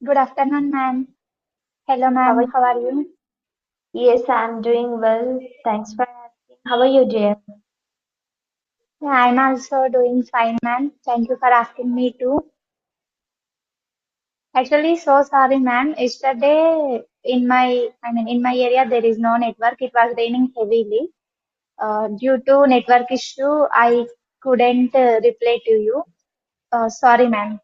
Good afternoon, ma'am. Hello, How are ma'am. you? How are you? Yes, I'm doing well. Thanks for asking. How are you, dear? Yeah, I'm also doing fine, ma'am. Thank you for asking me too. Actually, so sorry, ma'am. Yesterday, in my area, there is no network. It was raining heavily. Due to network issue, I couldn't reply to you. Sorry, ma'am.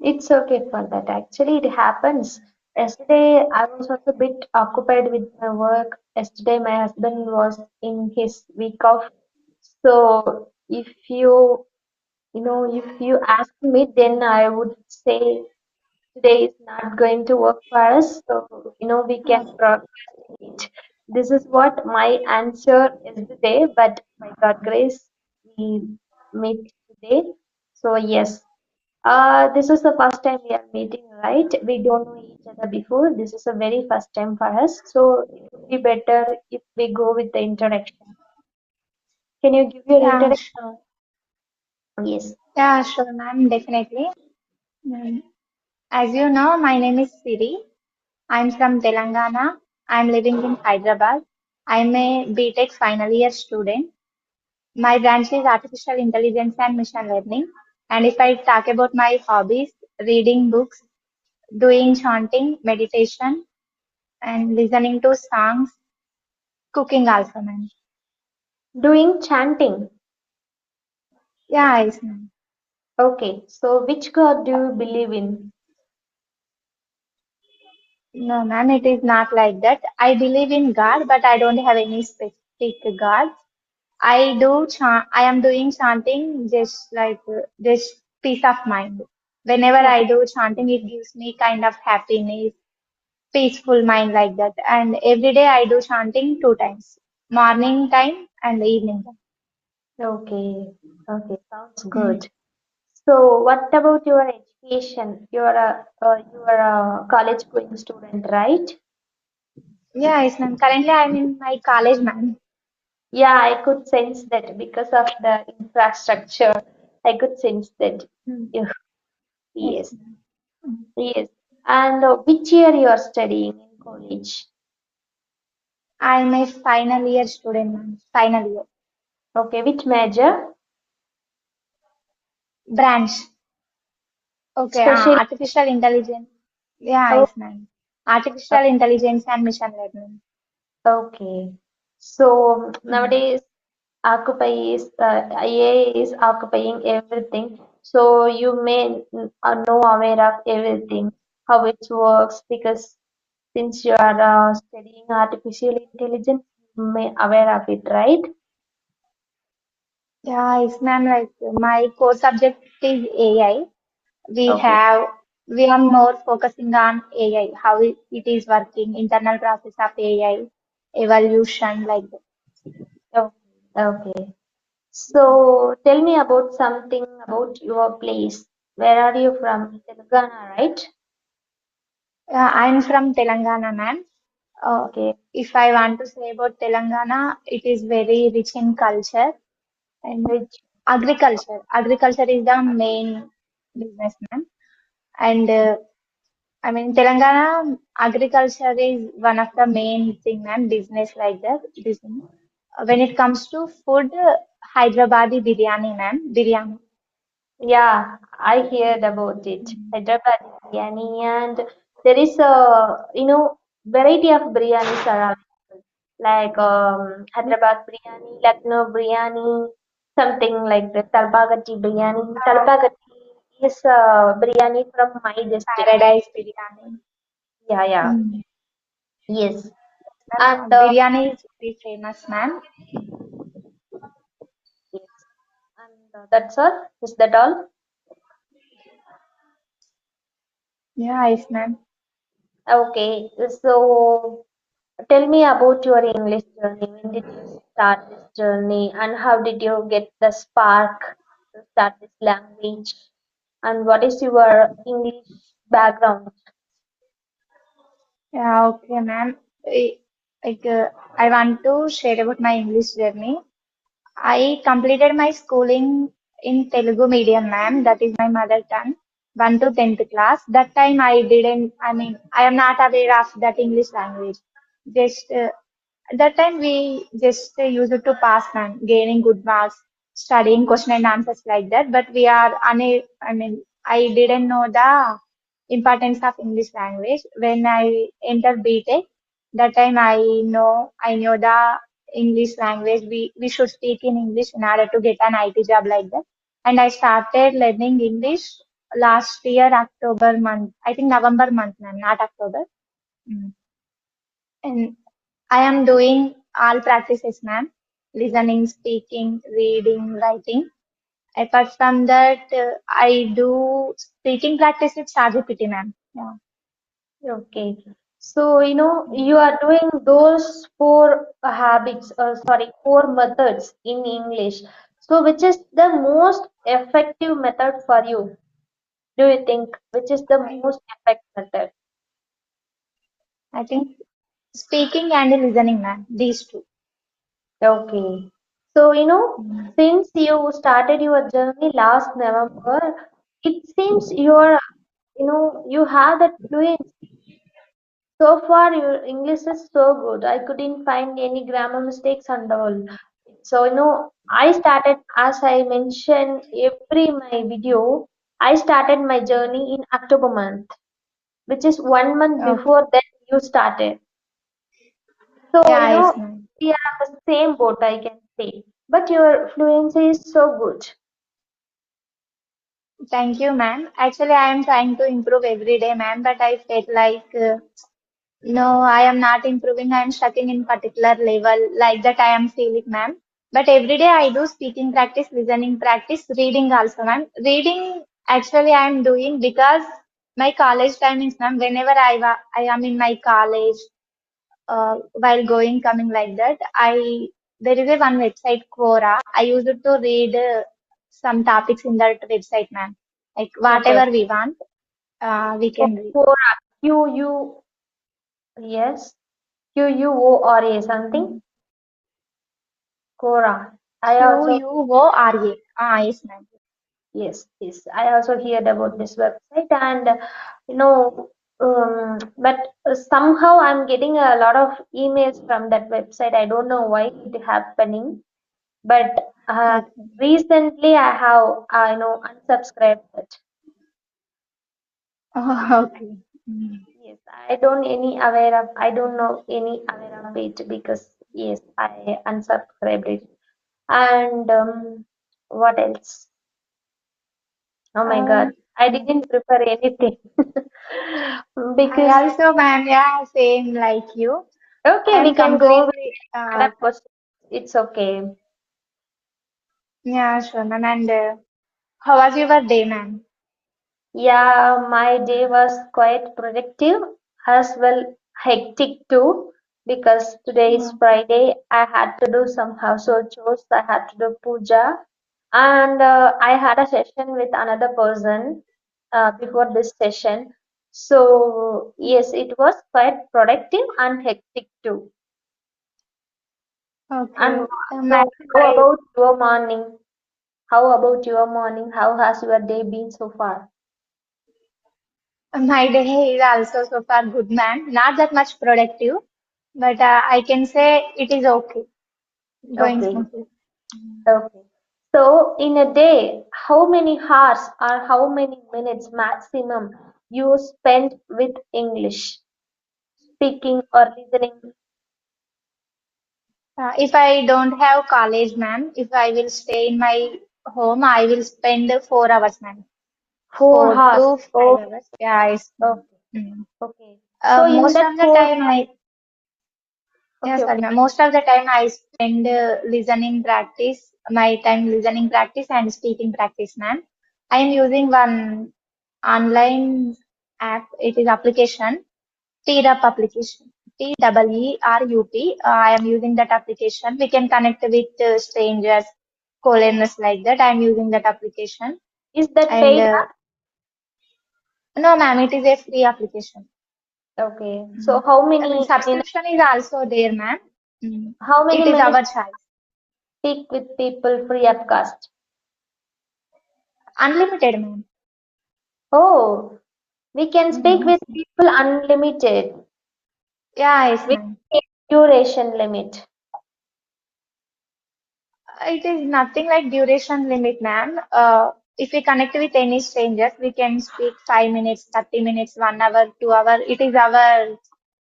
It's okay for that. Actually, it happens. Yesterday, I was also a bit occupied with my work. Yesterday, my husband was in his week off. So, if you ask me, then I would say today is not going to work for us. So, we can procrastinate. This is what my answer is today, but by God grace, we meet today. So, yes, this is the first time we are meeting, right? We don't know each other before. This is a very first time for us. So, it would be better if we go with the introduction. Can you give your Yeah, introduction? sure. Yes. Yeah, sure, ma'am. Definitely. Mm. As you know, my name is Siri. I'm from Telangana. I'm living in Hyderabad. I'm a BTech final year student. My branch is artificial intelligence and machine learning. And if I talk about my hobbies, reading books, doing chanting, meditation, and listening to songs, cooking also, man. Doing chanting. Yeah, it's man. Okay. So, which God do you believe in? No, man, it is not like that. I believe in God, but I don't have any specific God. I am doing chanting just like just peace of mind. Whenever I do chanting, it gives me kind of happiness, peaceful mind like that. And every day I do chanting two times, morning time and evening time. Okay. Okay. Sounds Mm. good. So, what about your education? You are a college going student, right? Yeah, yes, ma'am. Currently I'm in my college, ma'am. Yeah, I could sense that because of the infrastructure. I could sense that. Mm. Yeah, Yes, yes, ma'am. Mm. yes. And which year you are studying in college? I'm a final year student, ma'am. Final year. Okay, which major? Branch. Okay, Special. artificial intelligence. Yeah, Oh, yes, ma'am. Artificial intelligence and machine learning. okay. So Mm. nowadays, AI is occupying everything. So you may know aware of everything, how it works, because since you are studying artificial intelligence, you may aware of it, right? Yeah, yes, ma'am. Like my core subject is AI. We Okay. have we are more focusing on AI, how it is working, internal process of AI, evolution like that. Okay. Okay. So tell me about something about your place. Where are you from? Telugana, right? I'm from Telangana, ma'am. Uh, Okay. if I want to say about Telangana, it is very rich in culture and Which? agriculture. Agriculture is the main business, ma'am. And Telangana agriculture is one of the main thing, ma'am. Business like that. Business. When it comes to food, Hyderabadi biryani, ma'am. Biryani. Yeah, I heard about it. Mm. Hyderabad biryani, and there is a variety of biryanis are available. Like Hyderabad biryani, Lucknow biryani, something like the Talbagati biryani. Talbagati is biryani from my district. Paradise biryani. Yeah, yeah, Mm. yes. And Ma'am, biryani is very famous, ma'am. yes, and that's all. Is that all? Yeah, yes, ma'am. Okay, so tell me about your English journey. When did you start this journey, and how did you get the spark to start this language? And what is your English background? Yeah, okay, ma'am. I- Like, I want to share about my English journey. I completed my schooling in Telugu medium, ma'am. That is my mother tongue. 1 to 10th class. That time I didn't, I mean, I am not aware of that English language. Just that time we just use it to pass, man, gaining good marks, studying question and answers like that. But we are I mean, I didn't know the importance of English language. When I entered BTech, that time I know the English language. We should speak in English in order to get an IT job like that. And I started learning English last year, October month. I think November month, ma'am, not October. Mm. And I am doing all practices, ma'am. Listening, speaking, reading, writing. Apart from that, I do speaking practice with ChatGPT, ma'am. Yeah. Okay. So, you Mm. are doing those four habits, sorry, four methods in English. So, which is the most effective method for you? Do you think? Which is the I, most effective method? I think speaking and listening, ma'am. These two. Okay. So, Mm. since you started your journey last November, it seems you have that fluency. So far, your English is so good. I couldn't find any grammar mistakes and all. So, I started, as I mentioned every my video, I started my journey in October month, which is 1 month Okay. before that you started. So, Yeah, yes, ma'am. we are on the same boat, I can say. But your fluency is so good. Thank you, ma'am. Actually, I am trying to improve every day, ma'am, but I felt like no, I am not improving. I am stuck in particular level like that. I am feeling, ma'am. But every day I do speaking practice, listening practice, reading also, ma'am. Reading actually I am doing because my college timings, ma'am. Whenever I am in my college, while going coming like that, I there is a one website Quora. I use it to read some topics in that website, ma'am. Like Okay. whatever we want, we can read. Quora, Q-U, yes, Quora something. Mm. Quora. I also Quora. Yes, ma'am. Yes, yes. I also heard about this website, and but somehow I'm getting a lot of emails from that website. I don't know why it happening, but Okay. recently I have unsubscribed it. Oh, okay. Mm. Yes, I don't know any aware of it because yes, I unsubscribed it. And what else? Oh my God, Um, I didn't prepare anything I because also, ma'am, yeah, same like you. I okay, we am can go with completely, random questions. It's okay. yeah, sure, ma'am. And how was your day, ma'am? Yeah, my day was quite productive as well hectic too because today is Oh, Friday. I had to do some household chores. I had to do puja, and I had a session with another person before this session. So yes, it was quite productive and hectic too. And okay. Ma'am, so, how about your morning? How about your morning? How has your day been so far? my day is also so far good, ma'am. Not that much productive, but I can say it is okay, going Okay, smoothly. okay. So, in a day, how many hours or how many minutes maximum you spend with English, speaking or listening? If I don't have college, ma'am, if I will stay in my home, I will spend 4 hours, ma'am. 4 4 hours. to 5 hours. Yeah, it's, Okay, mm. okay. So, in Most that of the four, time yeah, okay, sorry, okay. ma'am. Most of the time I spend listening practice, my time listening practice and speaking practice, ma'am. I am using one online app. It is application, TERUP application. TEERUP. I am using that application. We can connect with strangers, coloners like that. I am using that application. Is that And paid? no, ma'am, it is a free application. Okay. So, Mm. how I mean, many minutes? subscription is also there, ma'am. Mm. How many It is minutes our choice. speak with people free of cost? Unlimited, ma'am. Oh, we can speak Mhm. with people unlimited Yeah, yes, with ma'am. a duration limit. It is nothing like duration limit, ma'am. If we connect with any strangers, we can speak 5 minutes, 30 minutes, 1 hour, 2 hour. It is our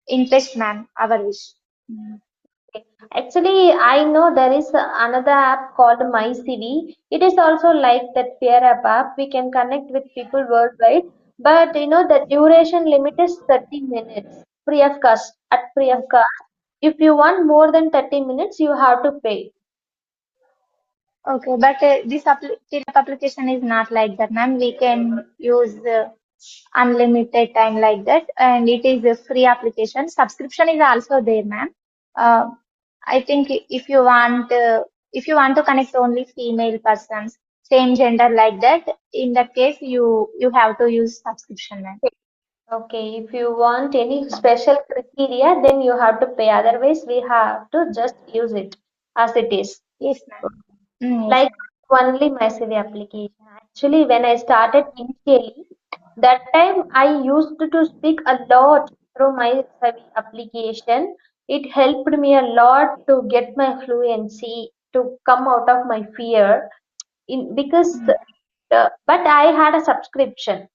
interest, ma'am, our wish. Mm. Actually, I know there is another app called MyCV. It is also like that peer app. We can connect with people worldwide, but the duration limit is 30 minutes free of cost. At free of Okay. cost, if you want more than 30 minutes, you have to pay. Okay, but this application is not like that, ma'am. We can use unlimited time like that, and it is a free application. Subscription is also there, ma'am. Uh, I think if you want to connect only female persons, same gender like that, in that case you have to use subscription, ma'am. Okay, if you want any special criteria, then you have to pay. Otherwise, we have to just use it as it is. Yes, ma'am. Mm, yes, Like ma'am. only my CV application. Actually, when I started initially, that time I used to speak a lot through my CV application. It helped me a lot to get my fluency, to come out of my fear. But I had a subscription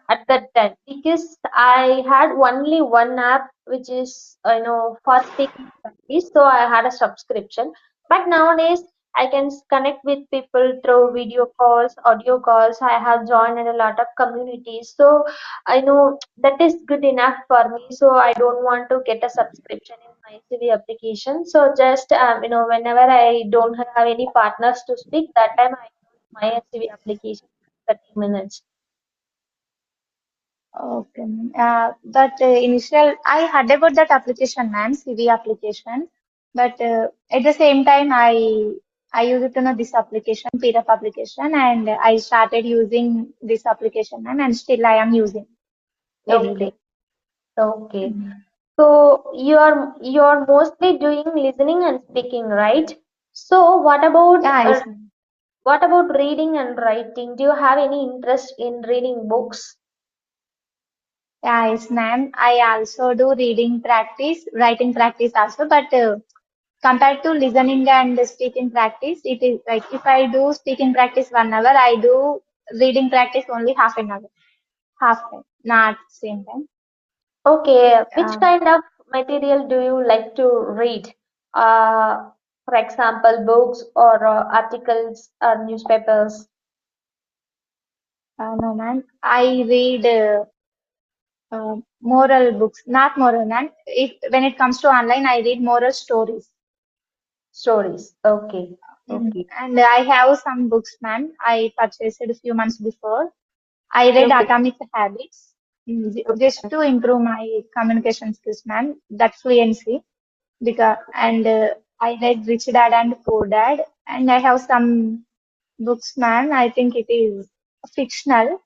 at that time because I had only one app which is for speaking practice, so I had a subscription. But nowadays I can connect with people through video calls, audio calls. I have joined in a lot of communities, so I know that is good enough for me. So I don't want to get a subscription in my CV application. So just whenever I don't have any partners to speak, that time I use my CV application 30 minutes. Okay, ma'am. But initial, I heard about that application, ma'am, CV application. But at the same time, I used to know this application, PRF application, and I started using this application, ma'am, and still I am using every Okay. day. Okay. Mm. So you are mostly doing listening and speaking, right? So Yeah, yes, ma'am. what about reading and writing? Do you have any interest in reading books? Yeah, yes, ma'am. I also do reading practice, writing practice also, but compared to listening and speaking practice, it is like if I do speaking practice 1 hour, I do reading practice only half an hour, half time, not same time. Okay. Which Um, kind of material do you like to read? For example, books or articles or newspapers, no, man. I read moral books, not moral, man. If when it comes to online, I read moral stories. stories. Okay. Okay. And I have some books, man. I purchased a few months before. I read Okay. Atomic Habits just Okay. to improve my communication skills, man. That fluency. Because and I read Rich Dad and Poor Dad, and I have some books, man. I think it is fictional.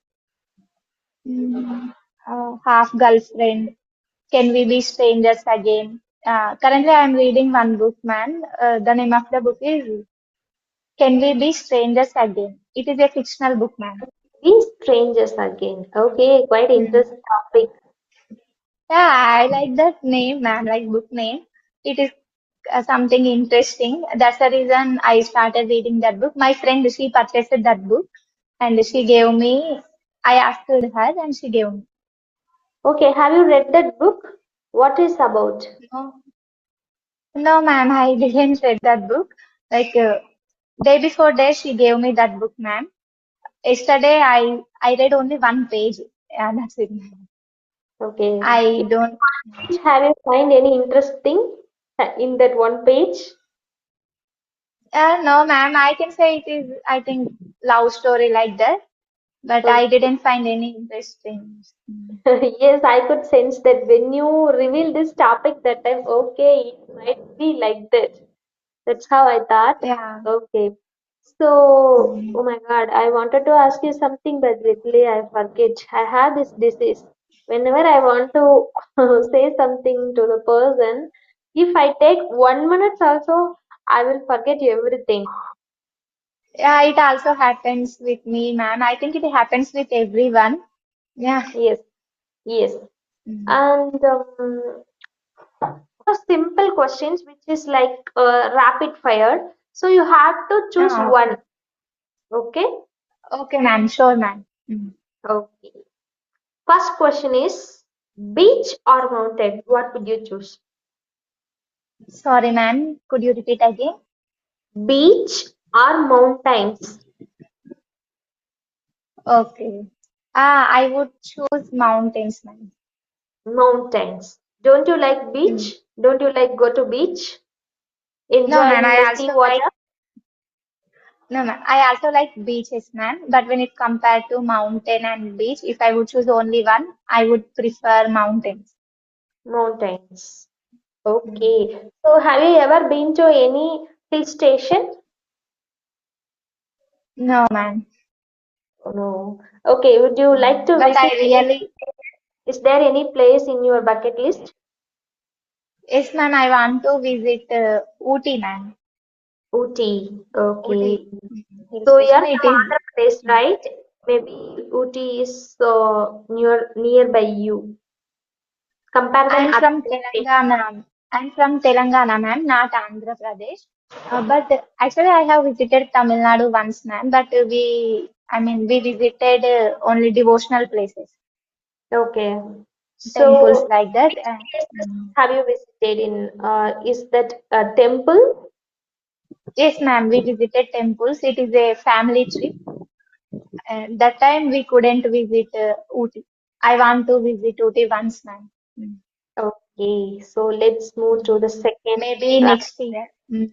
Mm, Half Girlfriend. Can We Be Strangers Again? Currently, I'm reading one book, man. The name of the book is Can We Be Strangers Again? It is a fictional book, man. These strangers again. Okay, quite Mm. interesting topic. Yeah, I like that name, man, like book name. It is something interesting. That's the reason I started reading that book. My friend, she purchased that book and she gave me, I asked her and she gave me. Okay, have you read that book? What is about? No, no, ma'am, I didn't read that book. Like, day before day, she gave me that book, ma'am. Yesterday, I read only one page. Yeah, that's it. Okay. I In don't. one page, have you find any interesting in that one page? No, ma'am, I can say it is, I think, love story like that, but I Okay. didn't find any interesting. Yes, I could sense that when you reveal this topic that time, okay, it might be like that. That's how I thought. Yeah. Okay. So, Mm. oh my God, I wanted to ask you something, but literally I forget. I have this disease. Whenever I want to say something to the person, if I take 1 minute also, I will forget everything. Yeah, it also happens with me, ma'am. I think it happens with everyone. Yeah. Yes, yes. Mm. And simple questions, which is like rapid fire. So you have to choose Ah, one. Okay. okay, ma'am. Sure, ma'am. Mm. Okay. First question is beach or mountain? What would you choose? Sorry, ma'am. Could you repeat again? Beach or mountains? Okay. Ah, I would choose mountains, ma'am. Mountains. Don't you like Mm. beach? Don't you like go to beach? No, ma'am. Enjoying I the sea also like water? no, ma'am. I also like beaches, ma'am. But when it compared to mountain and beach, if I would choose only one, I would prefer mountains. Mountains. Mm. Okay. So have you ever been to any hill station? No, ma'am. Oh, no. Okay. Would you like to But I visit any? really, Is there any place in your bucket list? yes, ma'am. I want to visit Ooty, ma'am. Ooty. Okay. Ooty hill So you're station. It from is. Andhra Pradesh, right? Maybe Ooty is nearby you. Compare than I'm other from hill stations. Telangana. I'm from Telangana, ma'am, not Andhra Pradesh. But actually, I have visited Tamil Nadu once, ma'am. But we visited only devotional places, Okay. temples So like that. which places have you visited in? Is that a temple? Yes, ma'am, we visited temples. It is a family trip. That time we couldn't visit Ooty. I want to visit Ooty once, ma'am. Mm. Okay. So let's move to the second. Maybe Uh, next year. Mm.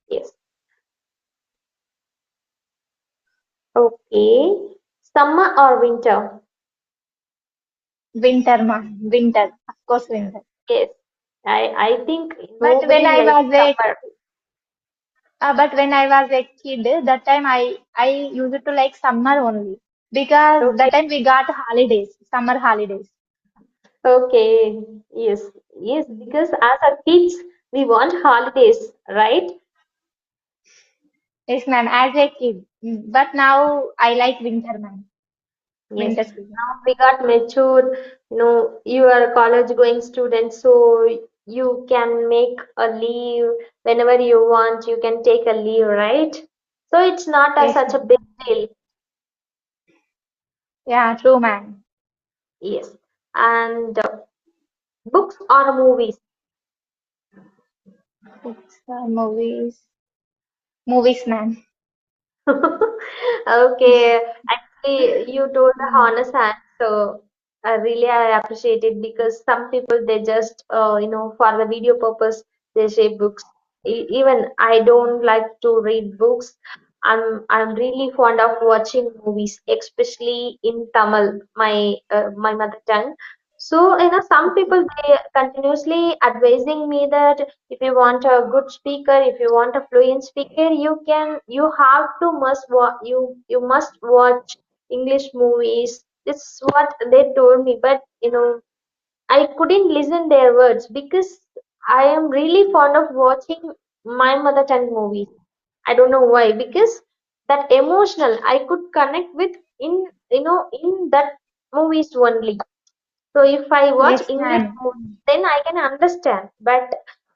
yes. Okay. Summer or winter? Winter, ma'am. Winter. Of course, winter. Yes. I think But when nobody I likes was a summer. but when I was a kid, that time I used to like summer only because that Okay. time we got holidays, summer holidays. Okay. Yes. Yes. Mm. Because as a kids, we want holidays, right? Yes, ma'am, as a kid. Mm. But now I like winter, ma'am. Yes. Winter season. Now we got matured. You are a college going student, so you can make a leave whenever you want. You can take a leave, right? So it's not Yes, such a ma'am. big deal. Yeah, true, ma'am. Yes. And books or movies? Books, movies, ma'am. Okay, actually, you told the Mm. honest answer. I appreciate it because some people they just for the video purpose they say books. Even I don't like to read books. I'm really fond of watching movies, especially in Tamil, my mother tongue. So some people they continuously advising me that if you want a good speaker, if you want a fluent speaker, you have to you must watch English movies. This is what they told me, but I couldn't listen their words because I am really fond of watching my mother tongue movies. I don't know why, because that emotional I could connect with in that movies only. So if I watch Yes, English ma'am. movies, then I can understand, but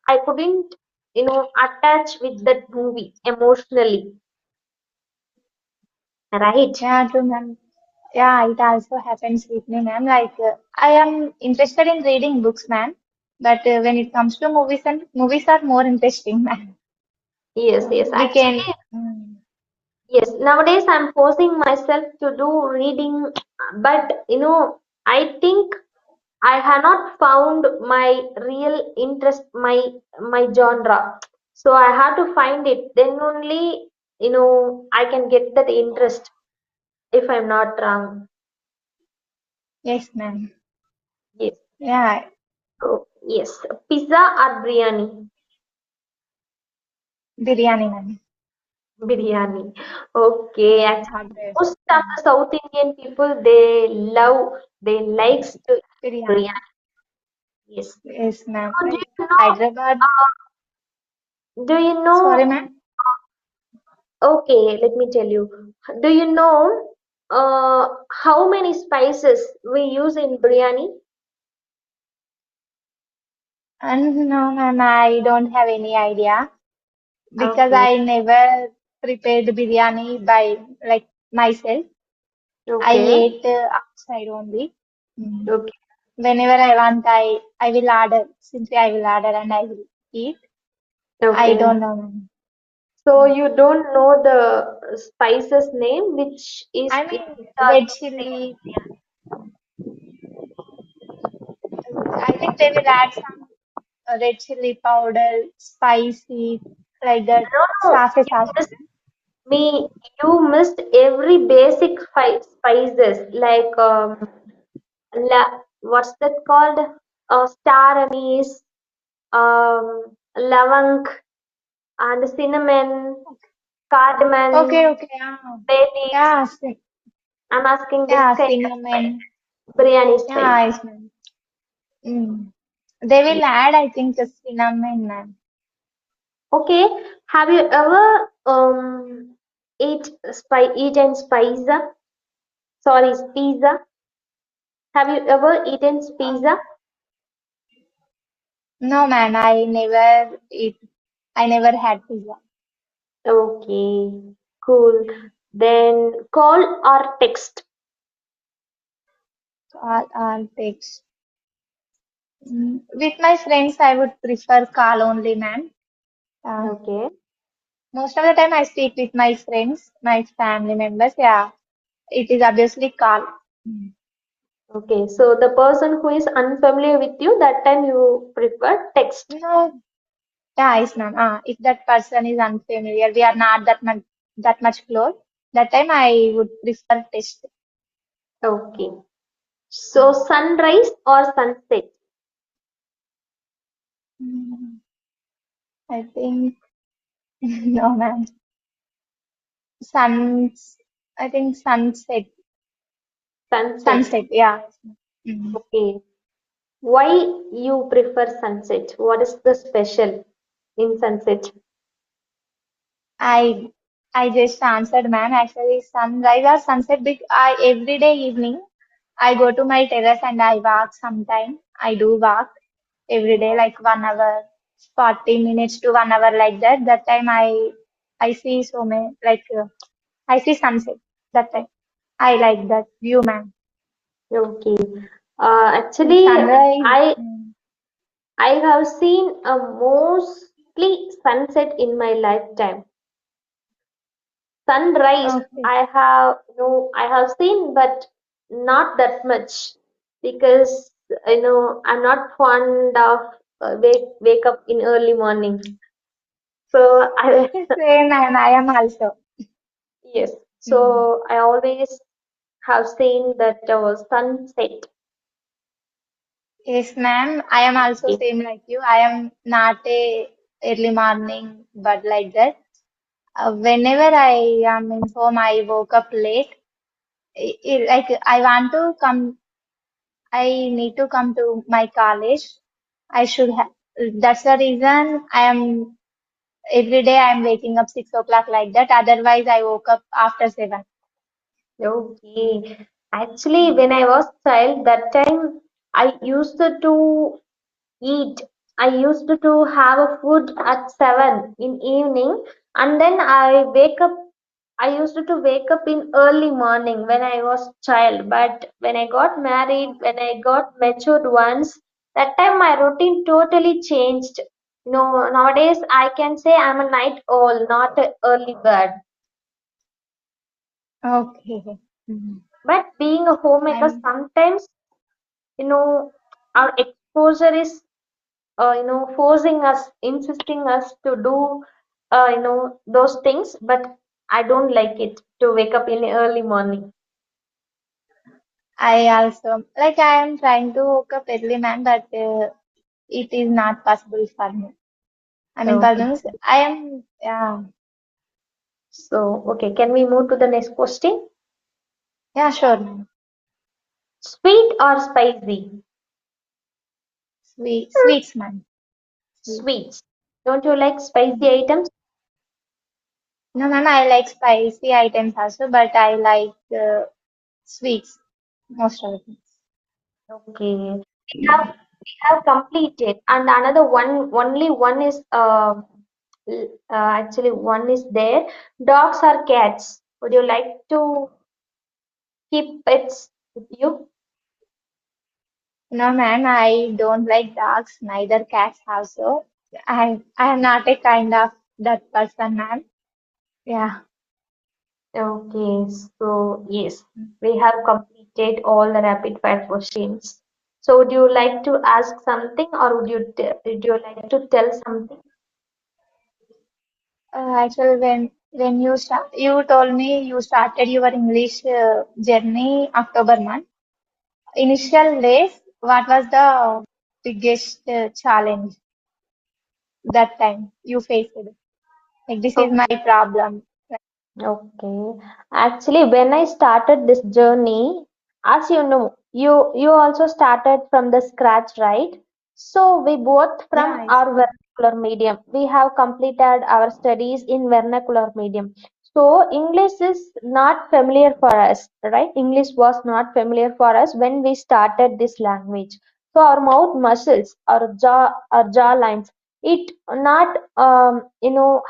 I couldn't, attach with that movie emotionally, right? Yeah, true, ma'am. Yeah, it also happens with me, ma'am. Like, I am interested in reading books, ma'am. But when it comes to movies, and movies are more interesting, ma'am. Yes, yes. We can, Actually, yes. Nowadays, I'm forcing myself to do reading, but I think I have not found my real interest, my genre. So I have to find it. Then only I can get that interest. If I'm not wrong. yes, ma'am. Yes. Yeah, Oh, yes. Pizza or biryani? biryani, ma'am. Biryani. Okay. Yeah, Actually, hot bread. most of the South Indian people they likes to eat Biryani. biryani. Yes. Yes, ma'am. So Like Hyderabad. do you Sorry, know ma'am. Okay, let me tell you. Do you know how many spices we use in biryani? And no, ma'am, I don't have any idea because Okay, I never prepared biryani by like myself. I okay, ate outside only. Mm. okay, Whenever I want, I will order. Simply, I will order and I will eat. I okay. don't know, ma'am. So you don't know the spices name which is I in mean, the red using chili. in biryani. I think they will add some red chili powder, spicy, like that. No, no, Sauce, you sauce. missed me. You missed every basic spices like what's that called? Star anise, lavang, and cinnamon, Okay, cardamom, okay. Yeah, bay leaves. yeah, I'm asking this yeah, kind of spice, cinnamon. biryani Yeah, style. ice man. Mm. They will add, I think, the cinnamon, man. Okay, have you ever eaten pizza? Sorry, pizza. Have you ever eaten pizza? Um, no, man, I never had pizza. Okay, cool. Then call or text. So I'll take. With my friends, I would prefer call only, man. Uh, Okay, Most of the time, I speak with my friends, my family members. Yeah, it is obviously call. Mm. okay. So the person who is unfamiliar with you, that time you prefer text. No, yeah, yes, ma'am. If that person is unfamiliar, we are not that much close. That time I would prefer text. Okay. So sunrise or sunset? Mm, I think no, ma'am. Suns. I think sunset. Sunset. Sunset. Yeah. Mm. Okay. Why you prefer sunset? What is the special in sunset? I I just answered, ma'am. Actually, sunrise or sunset. I every day evening I go to my terrace and I walk sometime. I do walk every day, like 1 hour, 40 minutes to 1 hour, like that. That time I see so many, like I see sunset. That time I like that view, ma'am. Okay. And Actually, sunrise. I I have seen a mostly sunset in my lifetime. Sunrise, Okay. I have seen, but not that much because I'm not fond of wake up in early morning. So I Same, and I am also. yes, Mm. so I always have seen that sunset. Yes, ma'am. I am also Okay, same like you. I am not a early morning, but like that. Whenever I am in home, I woke up late. Like I want to come, I need to come to my college. I should have. That's the reason I am every day. I am waking up 6 o'clock like that. Otherwise, I woke up after 7. okay. Actually, when I was child, that time I used to eat. I used to have a food at 7 in evening, and then I wake up. I used to wake up in early morning when I was child. But when I got married, when I got matured once, that time my routine totally changed. Nowadays I can say I'm a night owl, not an early bird. Okay. Mhm. But being a homemaker, I'm sometimes you know our exposure is forcing us, insisting us to do, those things. But I don't like it to wake up in early morning. I also like I am trying to wake up early, man, but it is not possible for me. I mean, Okay. pardon, I am, yeah, So, okay, can we move to the next question? yeah, sure, man. Sweet or spicy? Sweets, man. Sweet. Sweets. Don't you like spicy Mm. items? No, ma'am, I like spicy items also, but I like sweets most of the things. Okay. We have completed, and another one, only one is actually one is there. Dogs or cats? Would you like to keep pets with you? No, ma'am, I don't like dogs, neither cats also. I am not a kind of that person, ma'am. Yeah. Okay, so yes, we have completed all the rapid fire questions. So would you like to ask something, or would you like to tell something? Actually, you told me you started your English journey October month. Initial days, what was the biggest challenge that time you faced? Like this is my Okay. problem. Okay. Actually, when I started this journey, as you know, you also started from the scratch, right? So we both Yeah, from I our see. vernacular medium. We have completed our studies in vernacular medium. So English is not familiar for us, right? English was not familiar for us when we started this language. So our mouth muscles, our jaw lines, it not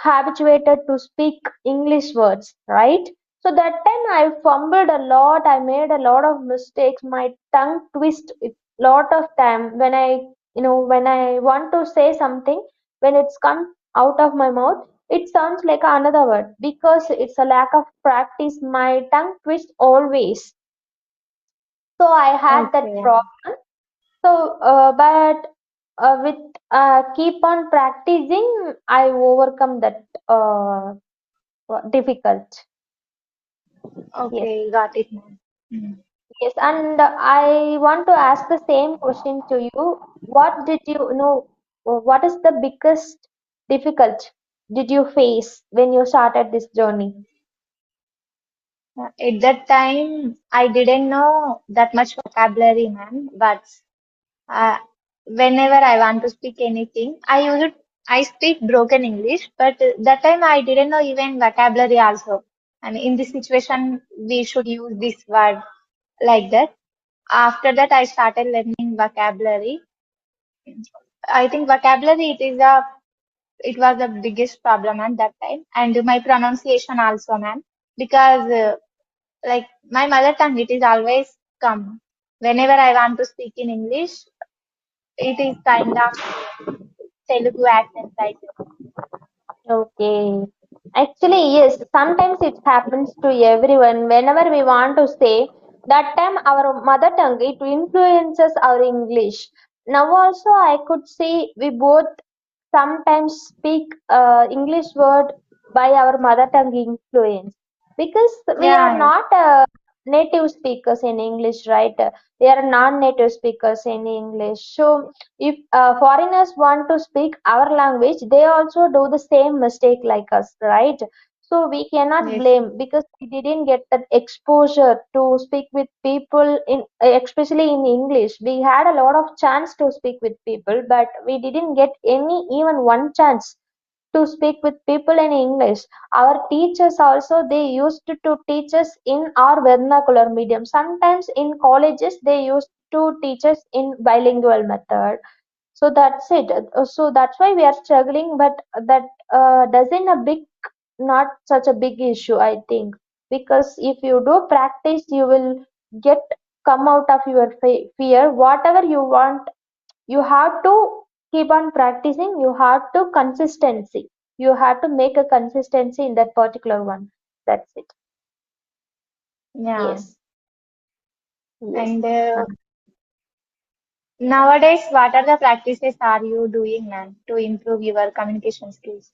habituated to speak English words, right? So that time I fumbled a lot, I made a lot of mistakes, my tongue twist a lot of time when I want to say something, when it's come out of my mouth, it sounds like another word because it's a lack of practice. My tongue twist always. So I had that Okay. problem. So, but with keep on practicing, I overcome that difficult. Yes, Okay, got it, ma'am. Mm. yes, and I want to ask the same question to you. What did you know? What is the biggest difficult did you face when you started this journey? At that time, I didn't know that much vocabulary, ma'am. But uh, whenever I want to speak anything, I speak broken English. But that time, I didn't know even vocabulary also. And in this situation, we should use this word like that. After that, I started learning vocabulary. I think vocabulary it was the biggest problem at that time, and my pronunciation also, ma'am, because like my mother tongue, it is always come. Whenever I want to speak in English, it is kind of Telugu accent, I think. Okay. Actually, yes, sometimes it happens to everyone. Whenever we want to say, that time our mother tongue, it influences our English. Now also I could see we both sometimes speak English word by our mother tongue influence because we are Yeah, yes, not native speakers in English, right? We are non-native speakers in English. So if foreigners want to speak our language, they also do the same mistake like us, right? So we cannot yes, blame because we didn't get that exposure to speak with people in especially in English. We had a lot of chance to speak with people, but we didn't get any even one chance to speak with people in English. Our teachers also they used to teach us in our vernacular medium. Sometimes in colleges they used to teach us in bilingual method. So that's it. So that's why we are struggling, but that doesn't a big not such a big issue, I think, because if you do practice, you will get come out of your fear. Whatever you want, you have to keep on practicing. You have to consistency. You have to make a consistency in that particular one. That's it. yeah. Yes, yes. And nowadays, what are the practices are you doing, ma'am, to improve your communication skills?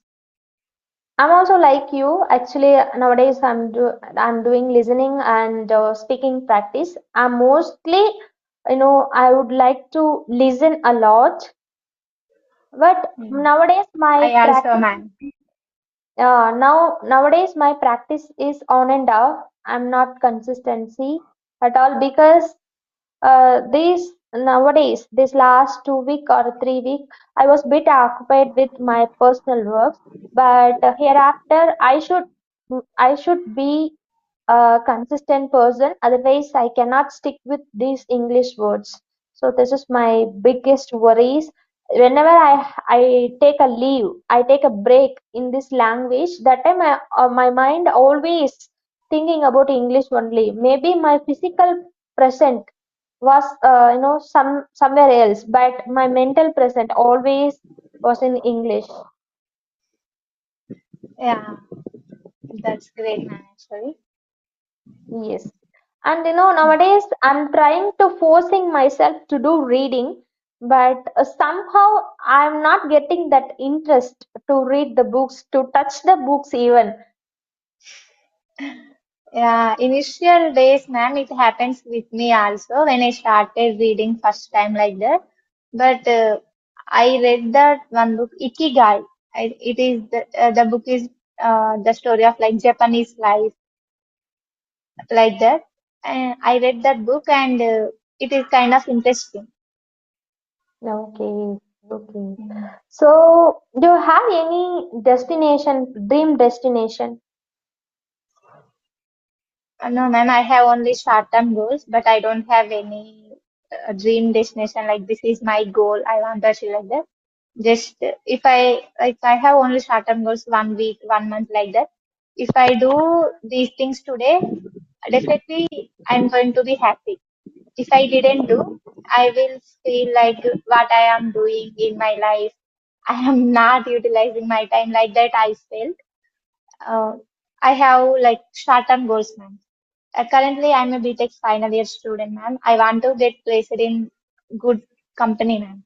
I'm also like you. Actually, nowadays I'm doing listening and speaking practice. I'm mostly, I would like to listen a lot. But Hmm. nowadays my I also, practice, ma'am. nowadays my practice is on and off. I'm not consistency at all because these nowadays this last 2 week or 3 week I was bit occupied with my personal work, but hereafter I should I should be a consistent person, otherwise I cannot stick with these English words. So this is my biggest worries. Whenever I take a leave, I take a break in this language, that time my mind always thinking about English only. Maybe my physical present was somewhere else, but my mental present always was in English. Yeah, that's great, man, actually. Yes. And nowadays I'm trying to forcing myself to do reading, but somehow I'm not getting that interest to read the books, to touch the books even. Yeah, initial days, ma'am, it happens with me also when I started reading first time like that. But I read that one book, Ikigai. It is the book is the story of like Japanese life like that. And I read that book and it is kind of interesting. Okay, okay. Mm. So, do you have any destination, dream destination? No, ma'am, I have only short-term goals, but I don't have any dream destination like this is my goal. I want to achieve like that. Just if I have only short-term goals, 1 week, 1 month like that. If I do these things today, definitely I'm going to be happy. If I didn't do, I will feel like what I am doing in my life. I am not utilizing my time like that. I felt. Uh, I have like short-term goals, ma'am. Currently, I'm a BTech final year student, ma'am. I want to get placed in good company, ma'am,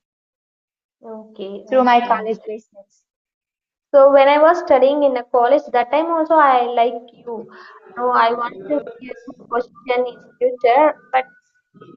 Okay, through my okay. college placements. So when I was studying in a college, that time also I like you. No, I want to be a good position in future. But